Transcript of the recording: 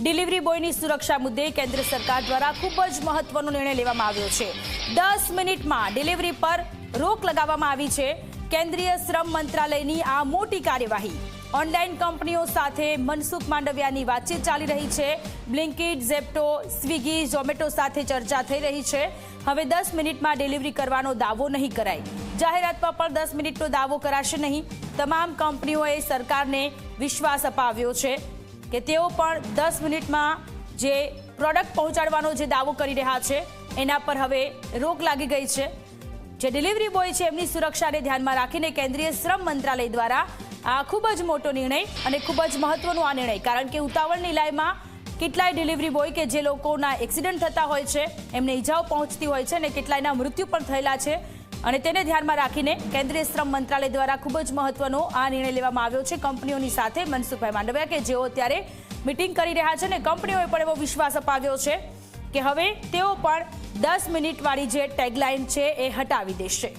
Delivery બોયની સુરક્ષા મુદ્દે કેન્દ્ર સરકાર દ્વારા ખૂબ જ મહત્વનો નિર્ણય લેવામાં આવ્યો છે। 10 મિનિટમાં ડિલિવરી પર રોક લગાવવામાં આવી છે। કેન્દ્રીય શ્રમ મંત્રાલયની આ મોટી કાર્યવાહી ઓનલાઈન કંપનીઓ સાથે મનસુખ માંડવિયાની વાતચીત ચાલી રહી છે। બ્લિંકિટ, ઝેપ્ટો, સ્વિગી, ઝોમેટો સાથે ચર્ચા થઈ રહી છે। હવે 10 મિનિટમાં ડિલિવરી કરવાનો દાવો નહીં કરાય। જાહેરાતમાં પણ 10 મિનિટનો દાવો કરાશે નહીં। તમામ કંપનીઓએ સરકારને વિશ્વાસ અપાવ્યો છે કે તેઓ પણ 10 મિનિટમાં જે પ્રોડક્ટ પહોંચાડવાનો જે દાવો કરી રહ્યા છે એના પર હવે રોક લાગી ગઈ છે। જે ડિલિવરી બોય છે એમની સુરક્ષાને ધ્યાનમાં રાખીને કેન્દ્રીય શ્રમ મંત્રાલય દ્વારા આ ખૂબ જ મોટો નિર્ણય અને ખૂબ જ મહત્વનો આ નિર્ણય, કારણ કે ઉતાવળની લાઈમાં કેટલાય ડિલિવરી બોય કે જે લોકોના એક્સિડન્ટ થતા હોય છે, એમને ઈજાઓ પહોંચતી હોય છે અને કેટલાયના મૃત્યુ પણ થયેલા છે અને તેને ધ્યાનમાં રાખીને કેન્દ્રીય શ્રમ મંત્રાલય દ્વારા ખૂબ જ મહત્વનો આ નિર્ણય લેવામાં આવ્યો છે કંપનીઓની સાથે। મનસુખભાઈ માંડવિયા કે જેઓ અત્યારે મીટિંગ કરી રહ્યા છે અને કંપનીઓએ પણ એવો વિશ્વાસ અપાવ્યો છે કે હવે તેઓ પણ 10 મિનિટવાળી જે ટેગલાઇન છે એ હટાવી દેશે।